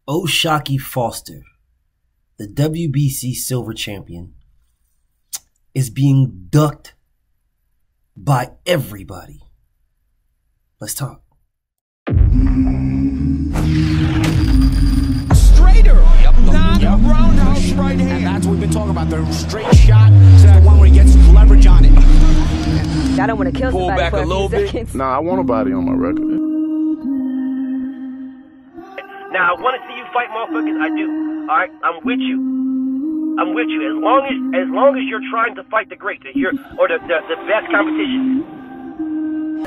Oshaq Foster, the WBC silver champion, is being ducked by everybody. Let's talk. Straighter, not roundhouse right hand. And that's what we've been talking about. The straight shot is the one where he gets leverage on it. I don't want to kill somebody back for a little bit. seconds. Nah, I want a body on my record. Now, I want to see you fight motherfuckers. I do. All right, I'm with you. I'm with you. As long as you're trying to fight the great, the best competition.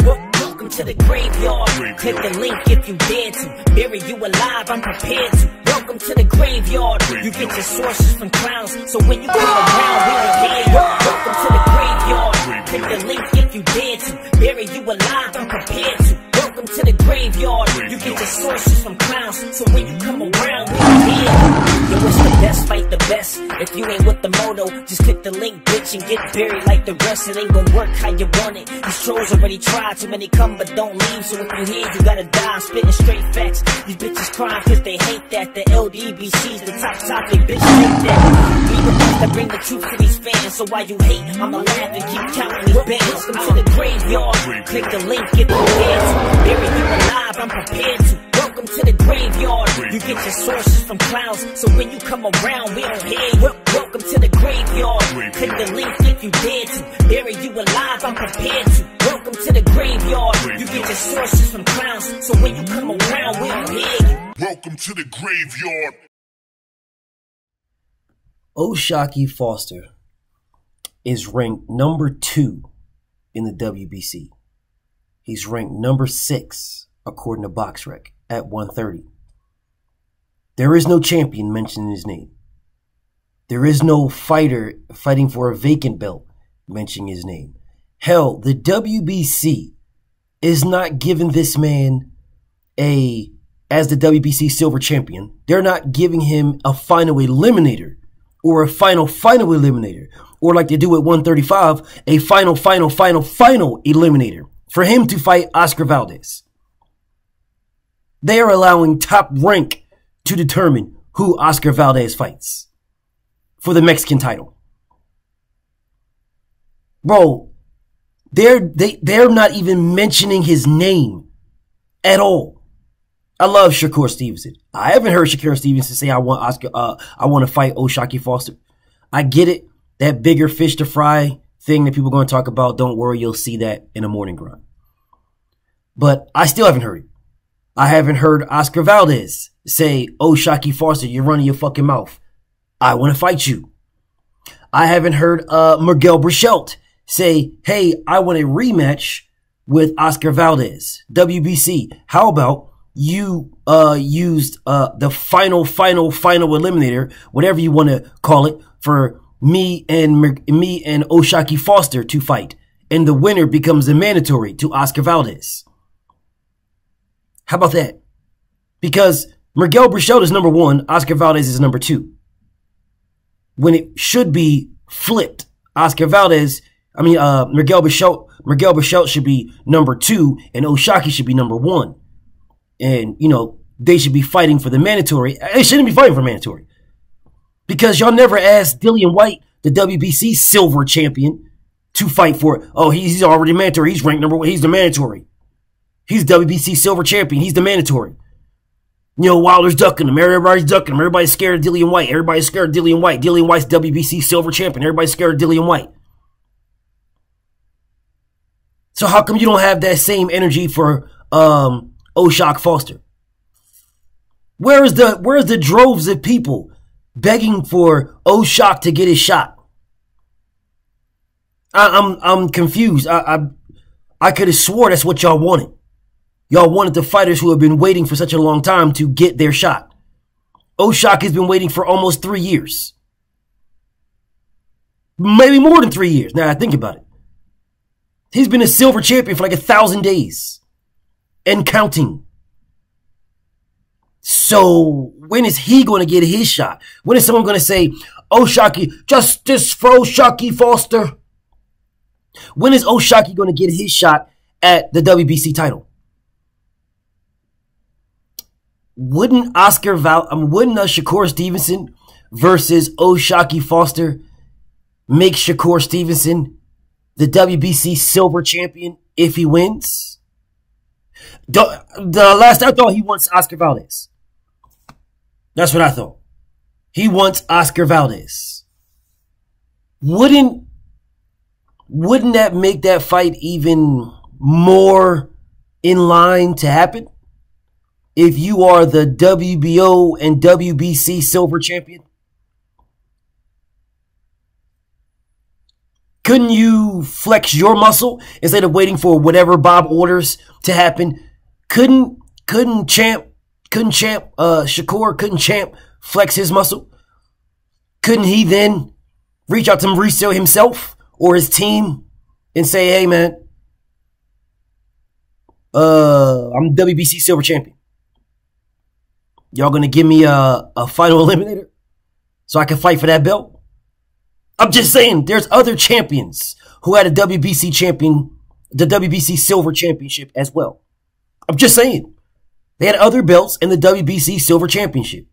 Welcome to the graveyard. Click the link if you dare to. Bury you alive, I'm prepared to. Welcome to the graveyard. You get your sources from clowns, so when you come around, we don't hear you. Welcome to the graveyard. Click the link if you dare to. Bury you alive, I'm prepared to. Welcome to the graveyard. You get your sources from clowns, so when you come around, we don't hear you. Yo, it's the best, fight the best. If you ain't with the moto, just click the link, bitch, and get buried like the rest. It ain't gonna work how you want it. These trolls already tried, too many come but don't leave. So if you hear, you gotta die. I'm spitting straight facts. These bitches crying cause they hate that. The LDBC's the top topic, bitch, hate that. We the ones that bring the truth to these fans. So while you hate, I'ma laugh and keep counting these bands. Welcome to the graveyard. Click the link, get the dance. Bury you alive, I'm prepared to. Welcome to the graveyard. You get your sources from clowns, so when you come around, we don't hear you. Welcome to the graveyard. Click the link if you dare to. Bury you alive, I'm prepared to. Welcome to the graveyard. You get your sources from clowns, so when you come around, we don't hear you. Welcome to the graveyard. Oshaq Foster is ranked number 2 in the WBC. He's ranked number 6 according to BoxRec at 130. There is no champion mentioned in his name. There is no fighter fighting for a vacant belt mentioning his name. Hell, the WBC is not giving this man as the WBC silver champion. They're not giving him a final eliminator or a final eliminator, or like they do at 135, a final eliminator for him to fight Oscar Valdez. They are allowing Top Rank to determine who Oscar Valdez fights for the Mexican title. Bro, they're not even mentioning his name at all. I love Shakur Stevenson. I haven't heard Shakur Stevenson say I want to fight Oshaq Foster. I get it. That bigger fish to fry thing that people are going to talk about, don't worry, you'll see that in a morning grind. But I still haven't heard it. I haven't heard Oscar Valdez say, Oshaq Foster, you're running your fucking mouth. I want to fight you. I haven't heard Miguel Brichelt say, hey, I want a rematch with Oscar Valdez. WBC, how about you used the final eliminator, whatever you want to call it, for me and Oshaq Foster to fight, and the winner becomes a mandatory to Oscar Valdez. How about that? Because Miguel Brichelt is number 1, Oscar Valdez is number 2. When it should be flipped. Miguel Brichelt should be number 2 and Oshaq should be number 1. And, they should be fighting for the mandatory. They shouldn't be fighting for mandatory. Because y'all never asked Dillian White, the WBC silver champion, to fight for it. Oh, he's already mandatory. He's ranked number 1. He's the mandatory. He's WBC silver champion. He's the mandatory. Wilder's ducking him. Everybody's ducking him. Everybody's scared of Dillian White. Everybody's scared of Dillian White. Dillian White's WBC silver champion. Everybody's scared of Dillian White. So how come you don't have that same energy for Oshaq Foster? Where is the droves of people begging for Oshaq to get his shot? I'm confused. I could have swore that's what y'all wanted. Y'all wanted the fighters who have been waiting for such a long time to get their shot. Oshaq has been waiting for almost 3 years. Maybe more than 3 years, now I think about it. He's been a silver champion for like 1,000 days. And counting. So, when is he going to get his shot? When is someone going to say, Oshaq, justice for Oshaq Foster? When is Oshaq going to get his shot at the WBC title? wouldn't Shakur Stevenson versus Oshaq Foster make Shakur Stevenson the WBC silver champion if he wins? The last I thought, he wants Oscar Valdez. That's what I thought. He wants Oscar Valdez. Wouldn't that make that fight even more in line to happen? If you are the WBO and WBC silver champion? Couldn't you flex your muscle instead of waiting for whatever Bob orders to happen? Couldn't Champ flex his muscle? Couldn't he then reach out to Mauricio himself or his team and say, hey man, I'm WBC silver champion. Y'all gonna give me a final eliminator so I can fight for that belt? I'm just saying, there's other champions who had a WBC champion, the WBC silver championship as well. I'm just saying. They had other belts in the WBC silver championship.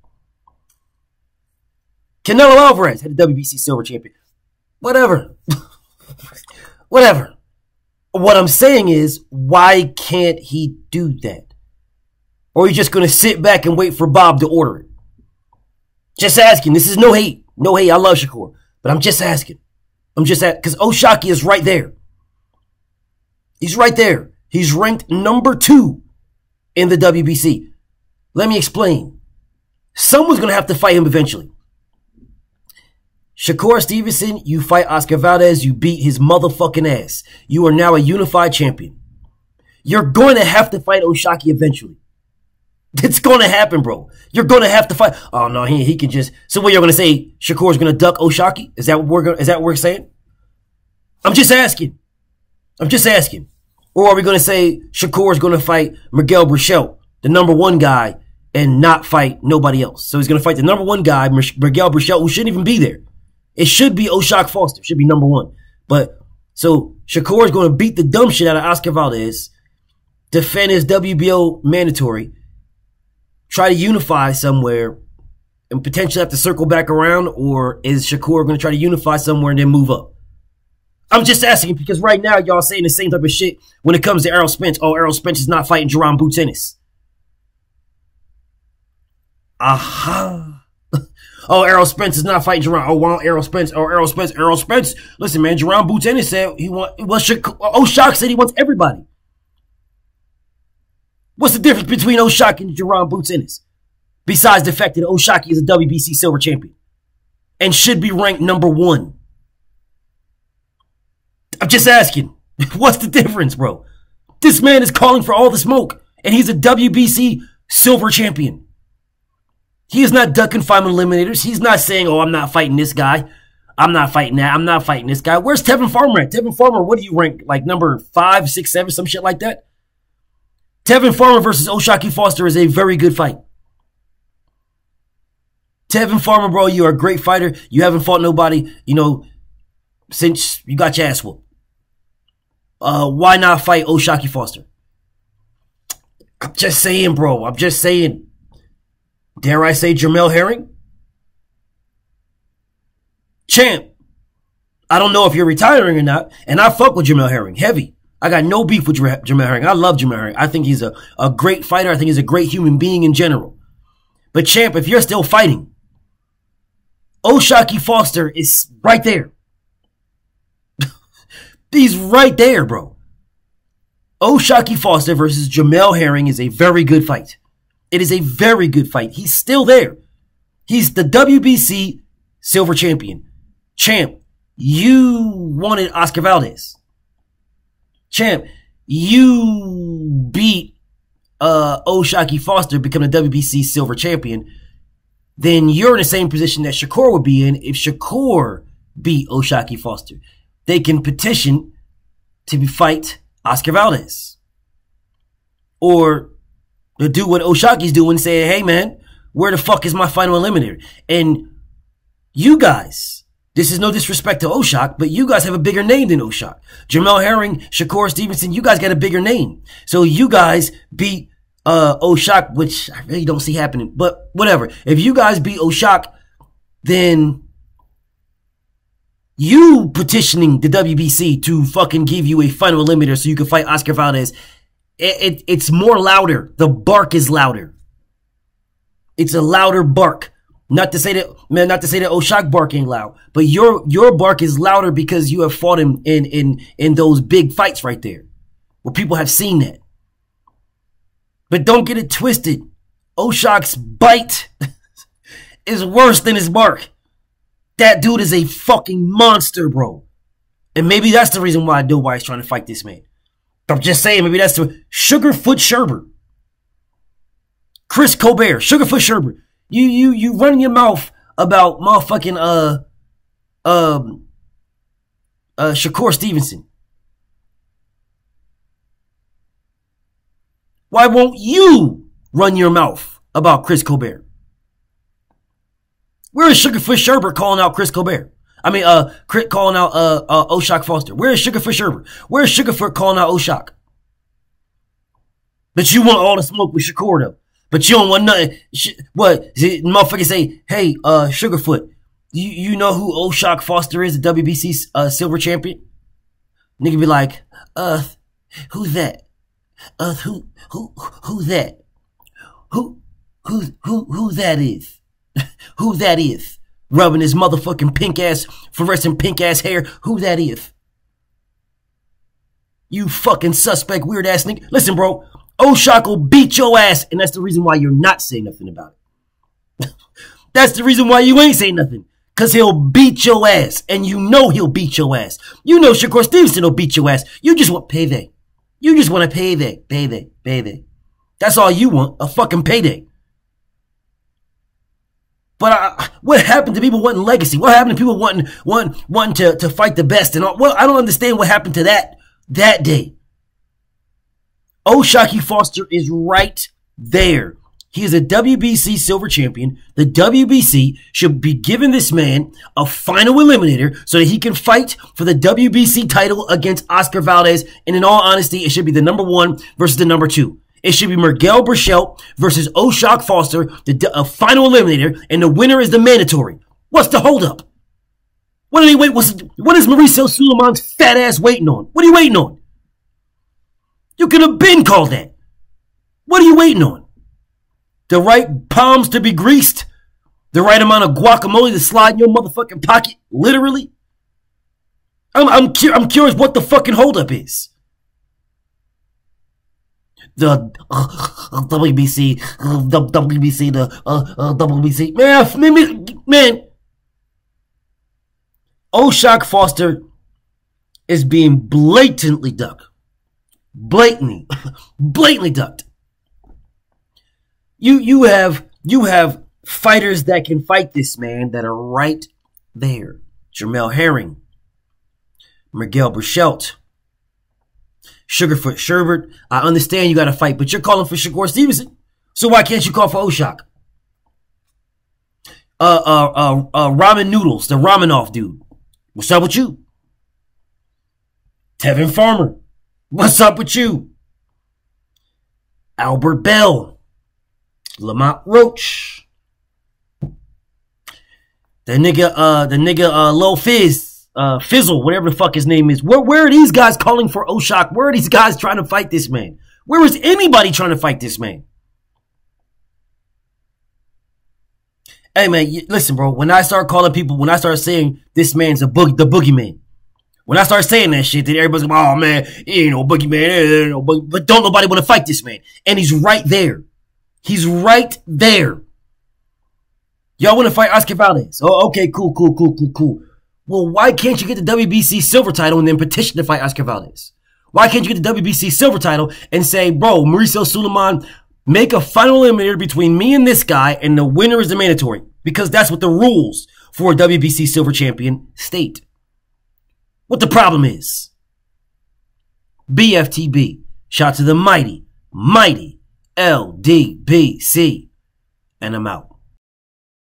Canelo Alvarez had a WBC silver champion. Whatever. Whatever. What I'm saying is, why can't he do that? Or are you just going to sit back and wait for Bob to order it? Just asking. This is no hate. No hate. I love Shakur. But I'm just asking. Because Oshaq is right there. He's right there. He's ranked number 2 in the WBC. Let me explain. Someone's going to have to fight him eventually. Shakur Stevenson, you fight Oscar Valdez, you beat his motherfucking ass. You are now a unified champion. You're going to have to fight Oshaq eventually. It's going to happen, bro. You're going to have to fight. Oh no, he can just. So what you're going to say? Shakur's going to duck Oshaq? Is that what we're saying? I'm just asking. Or are we going to say Shakur's going to fight Miguel Brichel, the number 1 guy, and not fight nobody else? So he's going to fight the number 1 guy, Miguel Brichel, who shouldn't even be there. It should be Oshaq Foster. Should be number 1. But so Shakur is going to beat the dumb shit out of Oscar Valdez, defend his WBO mandatory, try to unify somewhere, and potentially have to circle back around, or is Shakur going to try to unify somewhere and then move up? I'm just asking because right now y'all saying the same type of shit when it comes to Errol Spence. Oh, Errol Spence is not fighting Jerome Boots Ennis. Aha. Oh, Errol Spence is not fighting Jerome. Oh, well, Errol Spence. Listen, man, Jerome Boots Ennis said Oshaq said he wants everybody. What's the difference between Oshaq and Jerome Boots Ennis? Besides the fact that Oshaq is a WBC silver champion and should be ranked number 1. I'm just asking. What's the difference, bro? This man is calling for all the smoke, and he's a WBC silver champion. He is not ducking final eliminators. He's not saying, oh, I'm not fighting this guy. I'm not fighting that. I'm not fighting this guy. Where's Tevin Farmer at? Tevin Farmer, what do you rank? Like number 5, 6, 7, some shit like that? Tevin Farmer versus Oshaq Foster is a very good fight. Tevin Farmer, bro, you're a great fighter. You haven't fought nobody, since you got your ass whooped. Why not fight Oshaq Foster? I'm just saying, bro. I'm just saying. Dare I say Jamel Herring? Champ. I don't know if you're retiring or not, and I fuck with Jamel Herring. Heavy. I got no beef with Jamel Herring. I love Jamel Herring. I think he's a great fighter. I think he's a great human being in general. But Champ, if you're still fighting, Oshaq Foster is right there. He's right there, bro. Oshaq Foster versus Jamel Herring is a very good fight. It is a very good fight. He's still there. He's the WBC silver champion. Champ, you wanted Oscar Valdez. Champ, you beat Oshaq Foster, become the WBC silver champion. Then you're in the same position that Shakur would be in if Shakur beat Oshaq Foster. They can petition to fight Oscar Valdez. Or to do what Oshaki's doing, saying, hey man, where the fuck is my final eliminator? And you guys, this is no disrespect to Oshaq, but you guys have a bigger name than Oshaq. Jamel Herring, Shakur Stevenson, you guys got a bigger name. So you guys beat Oshaq, which I really don't see happening, but whatever. If you guys beat Oshaq, then you petitioning the WBC to fucking give you a final eliminator so you can fight Oscar Valdez. It's more louder. The bark is louder. It's a louder bark. Not to say that Oshaq bark ain't loud, but your bark is louder because you have fought him in those big fights right there, where people have seen that. But don't get it twisted. Oshaq's bite is worse than his bark. That dude is a fucking monster, bro. And maybe that's the reason why he's trying to fight this man. I'm just saying, maybe that's the Sugarfoot Sherbert. Chris Colbert, Sugarfoot Sherbert. You run your mouth about motherfucking Shakur Stevenson. Why won't you run your mouth about Chris Colbert? Where is Sugarfoot Sherbert calling out Chris Colbert? I mean, calling out Oshaq Foster. Where is Sugarfoot Sherbert? Where is Sugarfoot calling out Oshaq? But you want all the smoke with Shakur though. But you don't want nothing. What? Motherfuckers say, hey, Sugarfoot, you know who Oshaq Foster is, the WBC silver champion? Nigga be like, who's that? Who that? Who that is? Who that is? Rubbing his motherfucking pink ass, fluorescent pink ass hair. Who that is? You fucking suspect weird ass nigga. Listen, bro. Oshaq will beat your ass, and that's the reason why you're not saying nothing about it. That's the reason why you ain't saying nothing. Cause he'll beat your ass, and you know he'll beat your ass. You know Shakur Stevenson will beat your ass. You just want payday. You just want a payday. That's all you want, a fucking payday. But what happened to people wanting legacy? What happened to people wanting to fight the best and all? Well, I don't understand what happened to that day. Oshaq Foster is right there. He is a WBC silver champion. The WBC should be giving this man a final eliminator so that he can fight for the WBC title against Oscar Valdez. And in all honesty, it should be the number 1 versus the number 2. It should be Miguel Berchelt versus Oshaq Foster, a final eliminator, and the winner is the mandatory. What's the holdup? What is Mauricio Sulaiman's fat ass waiting on? What are you waiting on? You could have been called that. What are you waiting on? The right palms to be greased? The right amount of guacamole to slide in your motherfucking pocket? Literally? I'm curious what the fucking holdup is. The WBC, man. Oshaq Foster is being blatantly ducked. Blatantly ducked. You have fighters that can fight this man that are right there. Jamel Herring, Miguel Berchelt, Sugarfoot Sherbert. I understand you got to fight, but you're calling for Shakur Stevenson. So why can't you call for Oshaq? Ramen Noodles, the Ramanoff dude. What's up with you? Tevin Farmer. What's up with you? Albert Bell. Lamont Roach. The nigga Lil Fizz. Fizzle, whatever the fuck his name is. Where are these guys calling for Oshaq? Where are these guys trying to fight this man? Where is anybody trying to fight this man? Hey man, listen, bro. When I start calling people, when I start saying this man's the boogeyman, when I start saying that shit, then everybody's like, oh man, he ain't no boogeyman, but don't nobody want to fight this man. And he's right there. He's right there. Y'all want to fight Oscar Valdez? Oh, okay, cool. Well, why can't you get the WBC silver title and then petition to fight Oscar Valdez? Why can't you get the WBC silver title and say, bro, Mauricio Sulaiman, make a final eliminator between me and this guy, and the winner is the mandatory? Because that's what the rules for a WBC silver champion state. What the problem is? BFTB. Shout to the mighty LDBC. And I'm out.